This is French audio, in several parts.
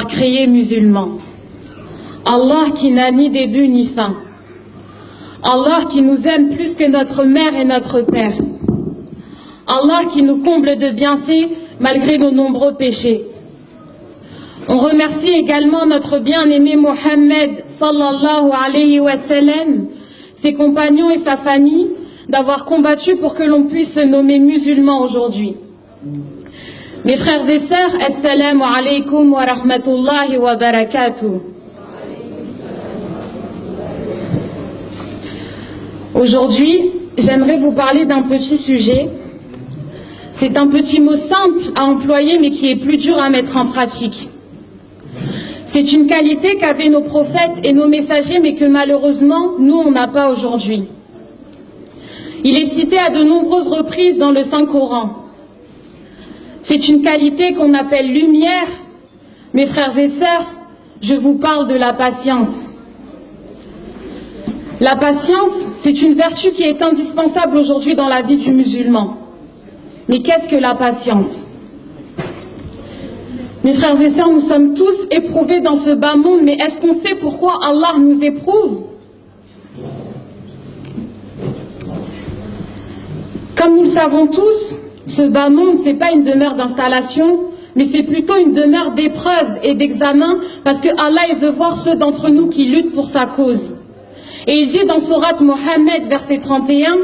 créé musulman. Allah qui n'a ni début ni fin. Allah qui nous aime plus que notre mère et notre père. Allah qui nous comble de bienfaits malgré nos nombreux péchés. On remercie également notre bien-aimé Mohammed sallallahu alayhi wa sallam, ses compagnons et sa famille d'avoir combattu pour que l'on puisse se nommer musulman aujourd'hui. Mes frères et sœurs, assalamu alaykum wa rahmatullahi wa barakatuh. Aujourd'hui, j'aimerais vous parler d'un petit sujet. C'est un petit mot simple à employer mais qui est plus dur à mettre en pratique. C'est une qualité qu'avaient nos prophètes et nos messagers mais que malheureusement, nous, on n'a pas aujourd'hui. Il est cité à de nombreuses reprises dans le Saint-Coran. C'est une qualité qu'on appelle lumière. Mes frères et sœurs, je vous parle de la patience. La patience, c'est une vertu qui est indispensable aujourd'hui dans la vie du musulman. Mais qu'est-ce que la patience? Mes frères et sœurs, nous sommes tous éprouvés dans ce bas monde, mais est-ce qu'on sait pourquoi Allah nous éprouve? Comme nous le savons tous, ce bas monde, ce n'est pas une demeure d'installation, mais c'est plutôt une demeure d'épreuve et d'examen, parce que Allah il veut voir ceux d'entre nous qui luttent pour sa cause. Et il dit dans Sourate Mohammed, verset 31,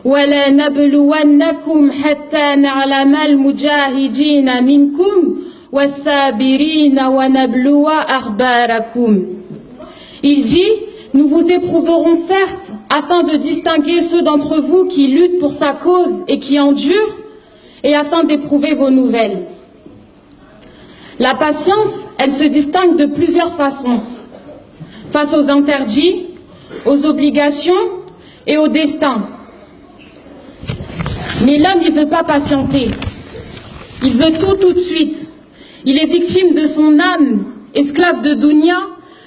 وَلَا نَبْلُوَنَّكُمْ حَتَّى نَعْلَمَ الْمُجَاهِدِينَ مِنْكُمْ وَالصَّابِرِينَ وَنَبْلُوَ أَخْبَارَكُمْ. Il dit, nous vous éprouverons certes, afin de distinguer ceux d'entre vous qui luttent pour sa cause et qui endurent, et afin d'éprouver vos nouvelles. La patience, elle se distingue de plusieurs façons. Face aux interdits, aux obligations et au destin. Mais l'homme, il ne veut pas patienter. Il veut tout de suite. Il est victime de son âme, esclave de dunya,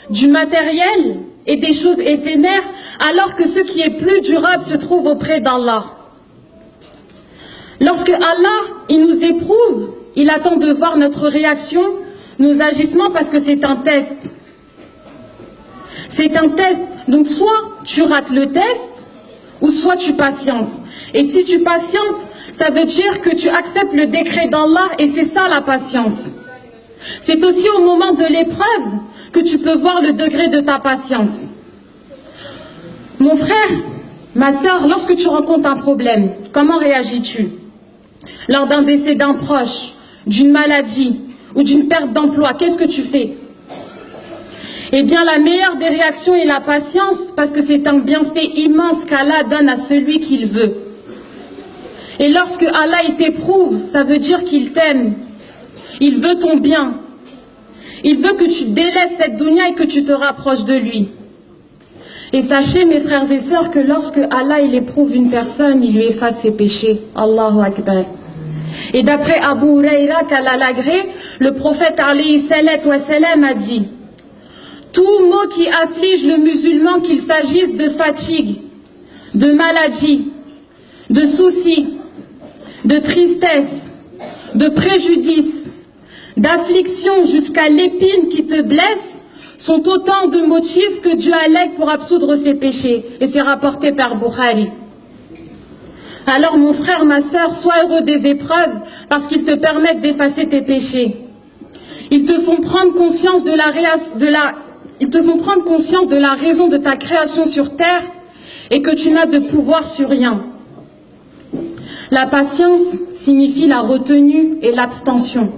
du matériel et des choses éphémères, alors que ce qui est plus durable se trouve auprès d'Allah. Lorsque Allah, il nous éprouve, il attend de voir notre réaction, nos agissements, parce que c'est un test. C'est un test. Donc soit tu rates le test, ou soit tu patientes. Et si tu patientes, ça veut dire que tu acceptes le décret d'Allah, et c'est ça la patience. C'est aussi au moment de l'épreuve que tu peux voir le degré de ta patience. Mon frère, ma soeur, lorsque tu rencontres un problème, comment réagis-tu? Lors d'un décès d'un proche, d'une maladie ou d'une perte d'emploi, qu'est-ce que tu fais? Eh bien, la meilleure des réactions est la patience, parce que c'est un bienfait immense qu'Allah donne à celui qu'il veut. Et lorsque Allah il t'éprouve, ça veut dire qu'il t'aime. Il veut ton bien. Il veut que tu délaisses cette dunya et que tu te rapproches de lui. Et sachez, mes frères et sœurs, que lorsque Allah il éprouve une personne, il lui efface ses péchés. Allahu Akbar. Et d'après Abu Huraira, qu'Allah l'agrée, le prophète alayhi salatu wa salam a dit: tout mot qui afflige le musulman, qu'il s'agisse de fatigue, de maladie, de soucis, de tristesse, de préjudice, d'affliction jusqu'à l'épine qui te blesse, sont autant de motifs que Dieu allègue pour absoudre ses péchés. Et c'est rapporté par Bukhari. Alors mon frère, ma sœur, sois heureux des épreuves parce qu'ils te permettent d'effacer tes péchés. Ils te font prendre conscience de la raison de ta création sur terre et que tu n'as de pouvoir sur rien. La patience signifie la retenue et l'abstention.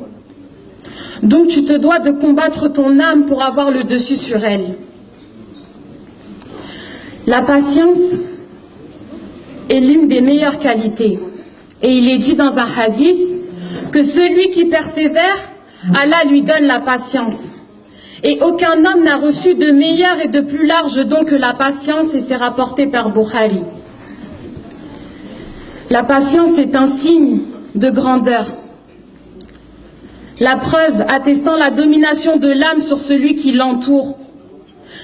Donc tu te dois de combattre ton âme pour avoir le dessus sur elle. La patience est l'une des meilleures qualités. Et il est dit dans un hadith que celui qui persévère, Allah lui donne la patience. Et aucun homme n'a reçu de meilleur et de plus large don que la patience, et c'est rapporté par Bukhari. La patience est un signe de grandeur. La preuve attestant la domination de l'âme sur celui qui l'entoure.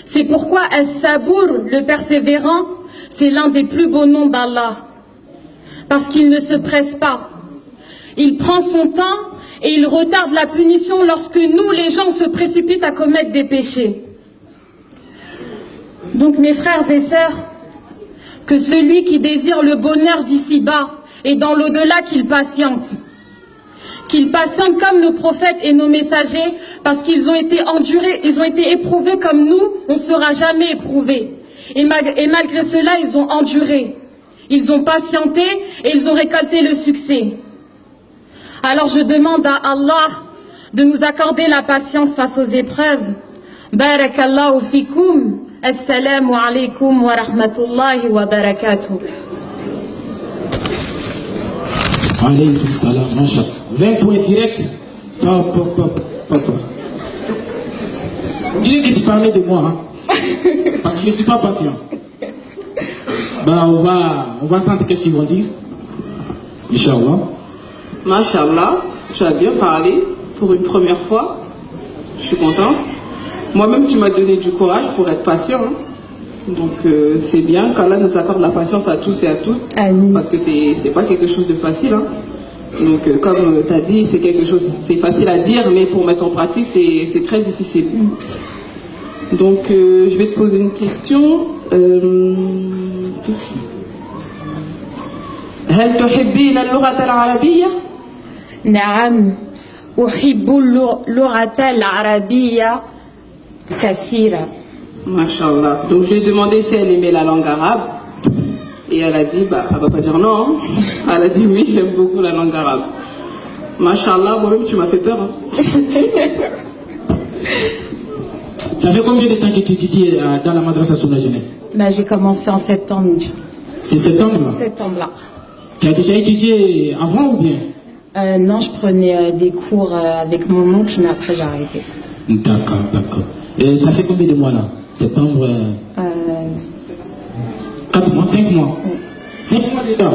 C'est pourquoi As-Sabour, le persévérant, c'est l'un des plus beaux noms d'Allah. Parce qu'il ne se presse pas. Il prend son temps et il retarde la punition lorsque nous, les gens, se précipitent à commettre des péchés. Donc mes frères et sœurs, que celui qui désire le bonheur d'ici-bas et dans l'au-delà qu'il patiente comme nos prophètes et nos messagers, parce qu'ils ont été endurés, ils ont été éprouvés comme nous, on ne sera jamais éprouvés. Et malgré cela, ils ont enduré, ils ont patienté et ils ont récolté le succès. Alors je demande à Allah de nous accorder la patience face aux épreuves. Barakallahu fikum. Assalamu alaikum wa rahmatullahi wa barakatuh. Alaykoum salam, mashallah. 20 points directs. Dis que tu parlais de moi, hein? Parce que je ne suis pas patient. Bah, on va entendre qu'est-ce qu'ils vont dire. Inch'Allah. Mashallah, tu as bien parlé pour une première fois. Je suis contente. Moi-même, tu m'as donné du courage pour être patient. Hein. Donc, c'est bien qu'Allah nous accorde la patience à tous et à toutes. Amen. Parce que c'est pas quelque chose de facile. Hein. Donc, comme tu as dit, c'est quelque chose, c'est facile à dire, mais pour mettre en pratique, c'est très difficile. Donc, je vais te poser une question. هل تحبين اللغة العربية؟ نعم أحب اللغة العربية كثيرا. Mashallah. Donc je lui ai demandé si elle aimait la langue arabe. Et elle a dit, bah, elle va pas dire non. Elle a dit oui, j'aime beaucoup la langue arabe. Mashallah, moi-même tu m'as fait peur. Hein. Ça fait combien de temps que tu étudies dans la madrasa sur la jeunesse? Ben, j'ai commencé en septembre. C'est septembre là? Septembre là. Tu as déjà étudié avant ou bien? Non, je prenais des cours avec mon oncle, mais après j'ai arrêté. D'accord, d'accord. Et ça fait combien de mois là? Septembre 4 mois, 5 mois. 5 mois déjà.